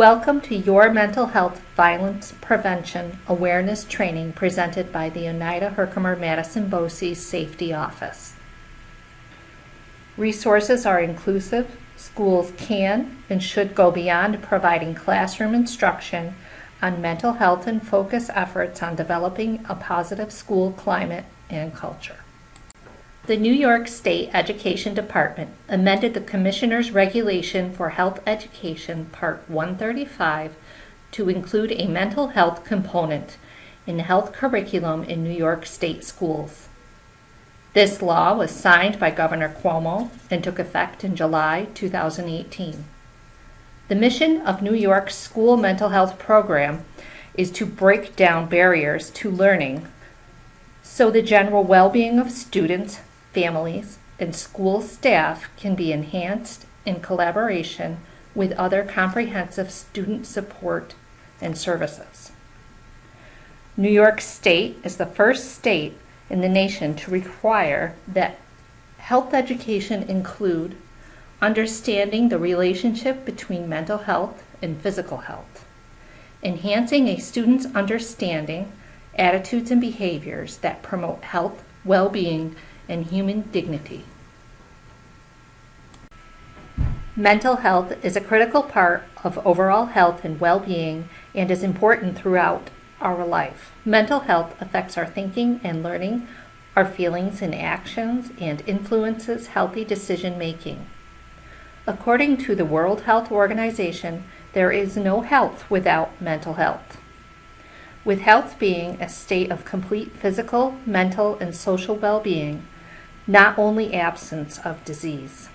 Welcome to your mental health violence prevention awareness training presented by the Oneida Herkimer Madison BOCES Safety Office. Resources are inclusive. Schools can and should go beyond providing classroom instruction on mental health and focus efforts on developing a positive school climate and culture. The New York State Education Department amended the Commissioner's Regulation for Health Education, Part 135, to include a mental health component in the health curriculum in New York State schools. This law was signed by Governor Cuomo and took effect in July 2018. The mission of New York's school mental health program is to break down barriers to learning so the general well-being of students, families, and school staff can be enhanced in collaboration with other comprehensive student support and services. New York State is the first state in the nation to require that health education include understanding the relationship between mental health and physical health, enhancing a student's understanding, attitudes, and behaviors that promote health, well-being, and human dignity. Mental health is a critical part of overall health and well-being and is important throughout our life. Mental health affects our thinking and learning, our feelings and actions, and influences healthy decision-making. According to the World Health Organization, there is no health without mental health, with health being a state of complete physical, mental, and social well-being, not only absence of disease.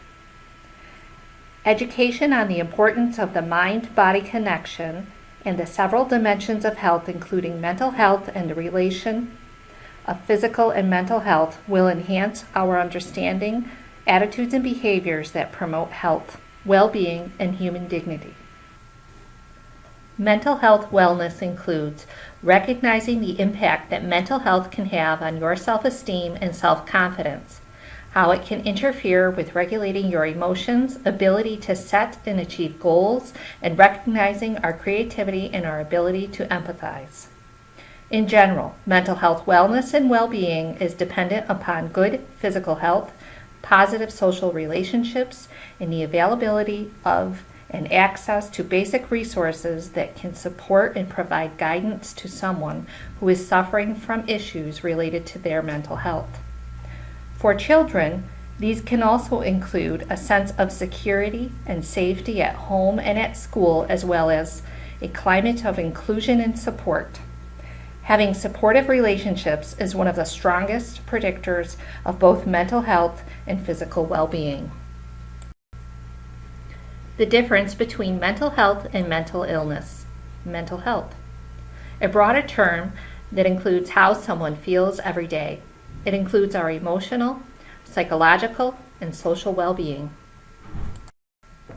Education on the importance of the mind-body connection and the several dimensions of health, including mental health and the relation of physical and mental health, will enhance our understanding, attitudes, and behaviors that promote health, well-being, and human dignity. Mental health wellness includes recognizing the impact that mental health can have on your self-esteem and self-confidence, how it can interfere with regulating your emotions, ability to set and achieve goals, and recognizing our creativity and our ability to empathize. In general, mental health wellness and well-being is dependent upon good physical health, positive social relationships, and the availability of and access to basic resources that can support and provide guidance to someone who is suffering from issues related to their mental health. For children, these can also include a sense of security and safety at home and at school, as well as a climate of inclusion and support. Having supportive relationships is one of the strongest predictors of both mental health and physical well-being. The difference between mental health and mental illness. Mental health, a broader term that includes how someone feels every day. It includes our emotional, psychological, and social well-being.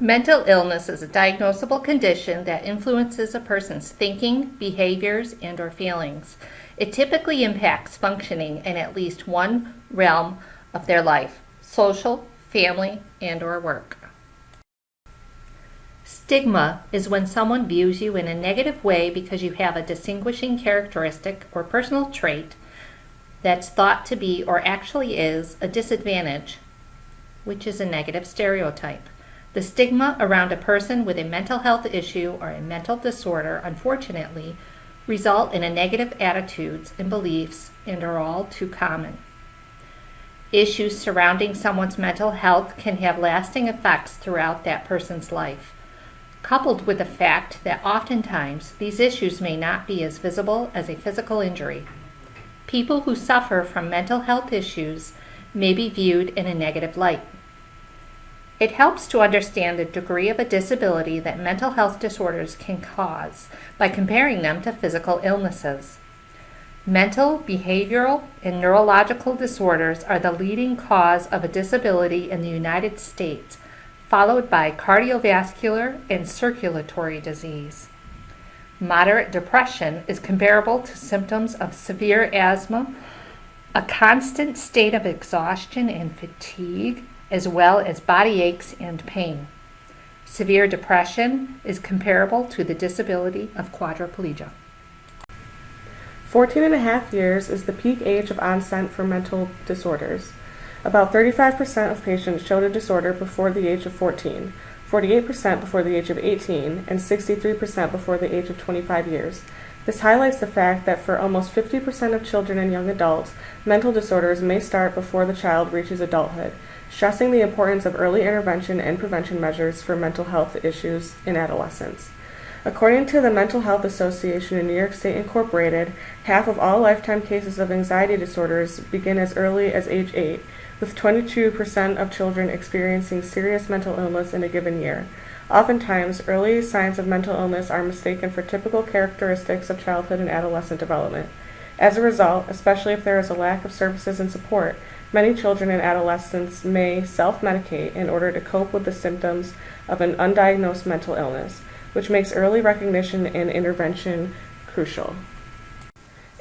Mental illness is a diagnosable condition that influences a person's thinking, behaviors, and/or feelings. It typically impacts functioning in at least one realm of their life: social, family, and/or work. Stigma is when someone views you in a negative way because you have a distinguishing characteristic or personal trait that's thought to be or actually is a disadvantage, which is a negative stereotype. The stigma around a person with a mental health issue or a mental disorder, unfortunately, result in a negative attitudes and beliefs and are all too common. Issues surrounding someone's mental health can have lasting effects throughout that person's life, coupled with the fact that oftentimes these issues may not be as visible as a physical injury. People who suffer from mental health issues may be viewed in a negative light. It helps to understand the degree of a disability that mental health disorders can cause by comparing them to physical illnesses. Mental, behavioral, and neurological disorders are the leading cause of a disability in the United States, followed by cardiovascular and circulatory disease. Moderate depression is comparable to symptoms of severe asthma, a constant state of exhaustion and fatigue, as well as body aches and pain. Severe depression is comparable to the disability of quadriplegia. 14 and a half years is the peak age of onset for mental disorders. About 35% of patients showed a disorder before the age of 14, 48% before the age of 18, and 63% before the age of 25 years. This highlights the fact that for almost 50% of children and young adults, mental disorders may start before the child reaches adulthood, stressing the importance of early intervention and prevention measures for mental health issues in adolescence. According to the Mental Health Association in New York State Incorporated, half of all lifetime cases of anxiety disorders begin as early as age 8, with 22% of children experiencing serious mental illness in a given year. Oftentimes, early signs of mental illness are mistaken for typical characteristics of childhood and adolescent development. As a result, especially if there is a lack of services and support, many children and adolescents may self-medicate in order to cope with the symptoms of an undiagnosed mental illness, which makes early recognition and intervention crucial.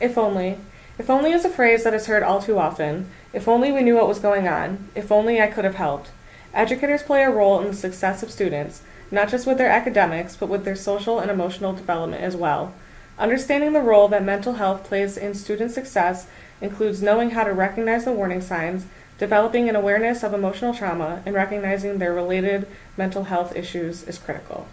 If only. If only is a phrase that is heard all too often. If only we knew what was going on. If only I could have helped. Educators play a role in the success of students, not just with their academics, but with their social and emotional development as well. Understanding the role that mental health plays in student success includes knowing how to recognize the warning signs, developing an awareness of emotional trauma, and recognizing their related mental health issues is critical.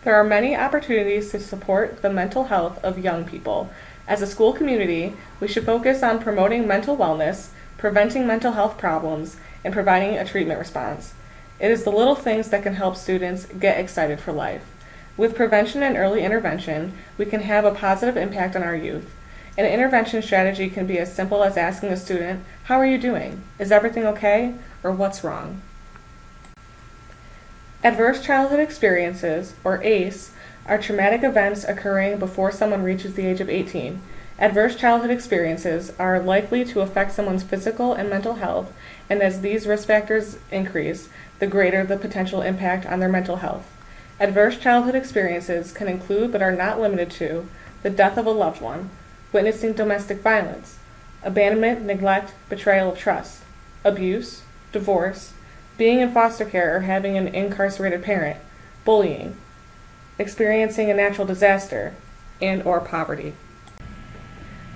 There are many opportunities to support the mental health of young people. As a school community, we should focus on promoting mental wellness, preventing mental health problems, and providing a treatment response. It is the little things that can help students get excited for life. With prevention and early intervention, we can have a positive impact on our youth. An intervention strategy can be as simple as asking a student, "How are you doing? Is everything okay?" or "What's wrong?" Adverse childhood experiences, or ACE, are traumatic events occurring before someone reaches the age of 18. Adverse childhood experiences are likely to affect someone's physical and mental health, and as these risk factors increase, the greater the potential impact on their mental health. Adverse childhood experiences can include, but are not limited to, the death of a loved one, witnessing domestic violence, abandonment, neglect, betrayal of trust, abuse, divorce, being in foster care or having an incarcerated parent, bullying, experiencing a natural disaster, and/or poverty.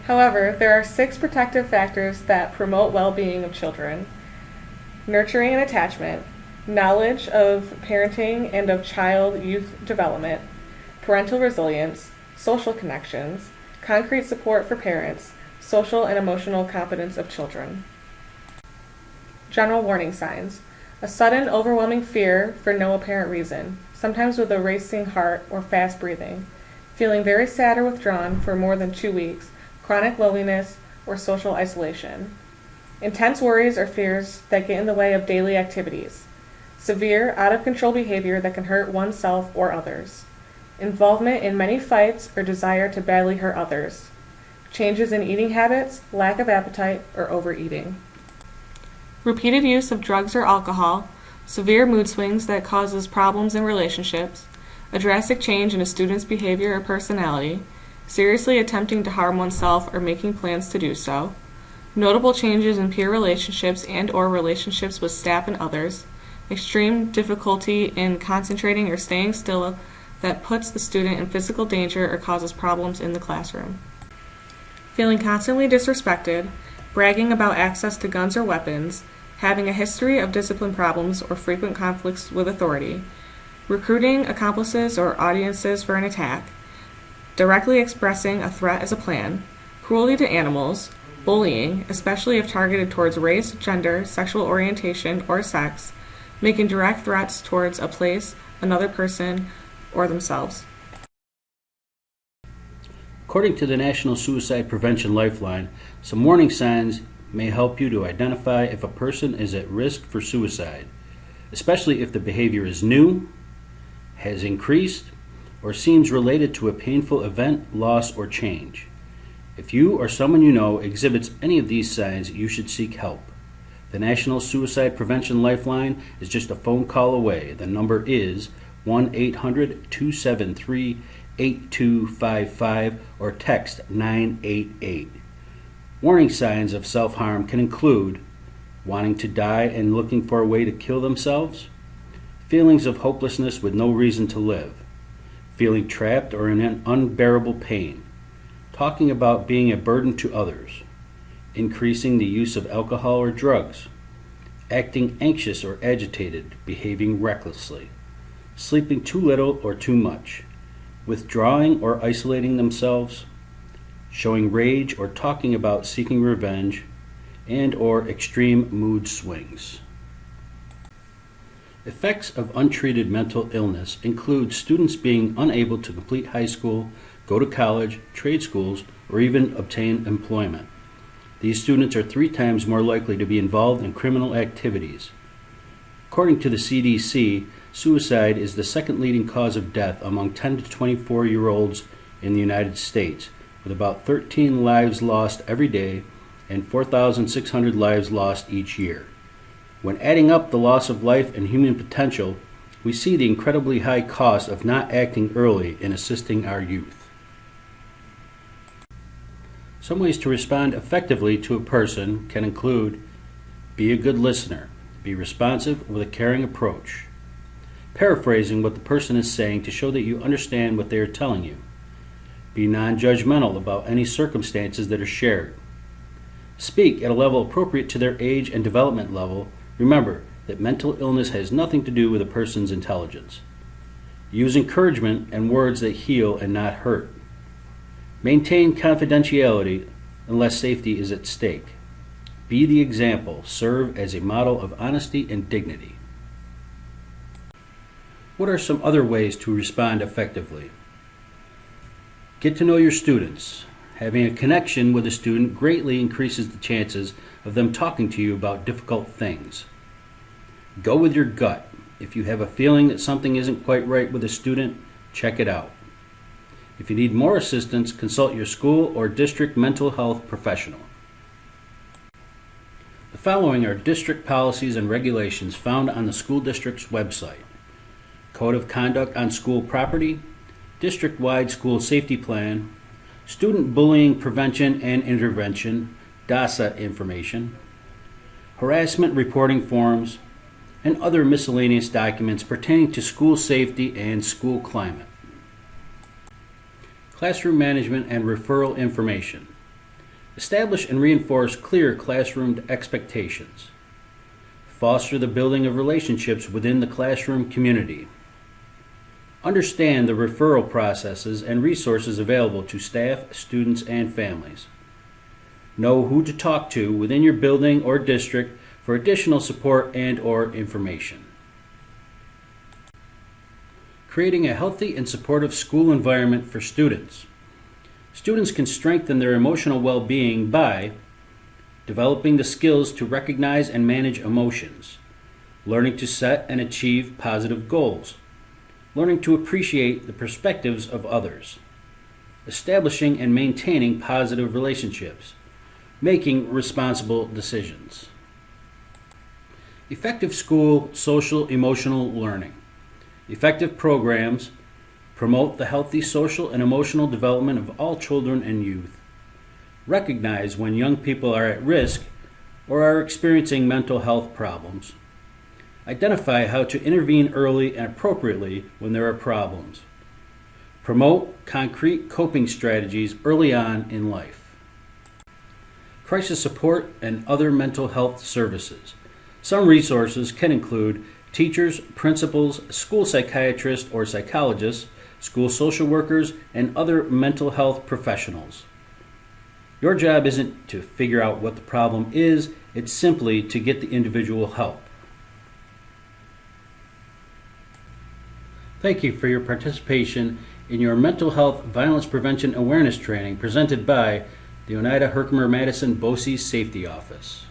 However, there are 6 protective factors that promote well-being of children: nurturing and attachment, knowledge of parenting and of child-youth development, parental resilience, social connections, concrete support for parents, social and emotional competence of children. General warning signs: a sudden, overwhelming fear for no apparent reason, sometimes with a racing heart or fast breathing, feeling very sad or withdrawn for more than 2 weeks, chronic loneliness, or social isolation. Intense worries or fears that get in the way of daily activities. Severe, out-of-control behavior that can hurt oneself or others. Involvement in many fights or desire to badly hurt others. Changes in eating habits, lack of appetite, or overeating. Repeated use of drugs or alcohol, severe mood swings that causes problems in relationships, a drastic change in a student's behavior or personality, seriously attempting to harm oneself or making plans to do so, notable changes in peer relationships and/or relationships with staff and others, extreme difficulty in concentrating or staying still that puts the student in physical danger or causes problems in the classroom. Feeling constantly disrespected, bragging about access to guns or weapons, having a history of discipline problems or frequent conflicts with authority, recruiting accomplices or audiences for an attack, directly expressing a threat as a plan, cruelty to animals, bullying, especially if targeted towards race, gender, sexual orientation, or sex, making direct threats towards a place, another person, or themselves. According to the National Suicide Prevention Lifeline, some warning signs may help you to identify if a person is at risk for suicide, especially if the behavior is new, has increased, or seems related to a painful event, loss, or change. If you or someone you know exhibits any of these signs, you should seek help. The National Suicide Prevention Lifeline is just a phone call away. The number is 1-800-273-8255 or text 988. Warning signs of self-harm can include wanting to die and looking for a way to kill themselves, feelings of hopelessness with no reason to live, feeling trapped or in an unbearable pain, talking about being a burden to others, increasing the use of alcohol or drugs, acting anxious or agitated, behaving recklessly, sleeping too little or too much, withdrawing or isolating themselves, showing rage or talking about seeking revenge, and or extreme mood swings. Effects of untreated mental illness include students being unable to complete high school, go to college, trade schools, or even obtain employment. These students are 3 times more likely to be involved in criminal activities. According to the CDC, suicide is the second leading cause of death among 10 to 24-year-olds in the United States, with about 13 lives lost every day and 4,600 lives lost each year. When adding up the loss of life and human potential, we see the incredibly high cost of not acting early in assisting our youth. Some ways to respond effectively to a person can include: be a good listener, be responsive with a caring approach, paraphrasing what the person is saying to show that you understand what they are telling you, be non-judgmental about any circumstances that are shared, speak at a level appropriate to their age and development level. Remember that mental illness has nothing to do with a person's intelligence. Use encouragement and words that heal and not hurt. Maintain confidentiality unless safety is at stake. Be the example. Serve as a model of honesty and dignity. What are some other ways to respond effectively? Get to know your students. Having a connection with a student greatly increases the chances of them talking to you about difficult things. Go with your gut. If you have a feeling that something isn't quite right with a student, check it out. If you need more assistance, consult your school or district mental health professional. The following are district policies and regulations found on the school district's website: Code of Conduct on School Property, District-wide School Safety Plan, Student Bullying Prevention and Intervention, DASA information, harassment reporting forms, and other miscellaneous documents pertaining to school safety and school climate. Classroom management and referral information. Establish and reinforce clear classroom expectations. Foster the building of relationships within the classroom community. Understand the referral processes and resources available to staff, students, and families. Know who to talk to within your building or district for additional support and/or information. Creating a healthy and supportive school environment for students. Students can strengthen their emotional well-being by developing the skills to recognize and manage emotions, learning to set and achieve positive goals, learning to appreciate the perspectives of others, establishing and maintaining positive relationships, making responsible decisions. Effective school social emotional learning. Effective programs promote the healthy social and emotional development of all children and youth. Recognize when young people are at risk or are experiencing mental health problems. Identify how to intervene early and appropriately when there are problems. Promote concrete coping strategies early on in life. Crisis support and other mental health services. Some resources can include teachers, principals, school psychiatrists or psychologists, school social workers, and other mental health professionals. Your job isn't to figure out what the problem is, it's simply to get the individual help. Thank you for your participation in your mental health violence prevention awareness training presented by the Oneida Herkimer Madison BOCES Safety Office.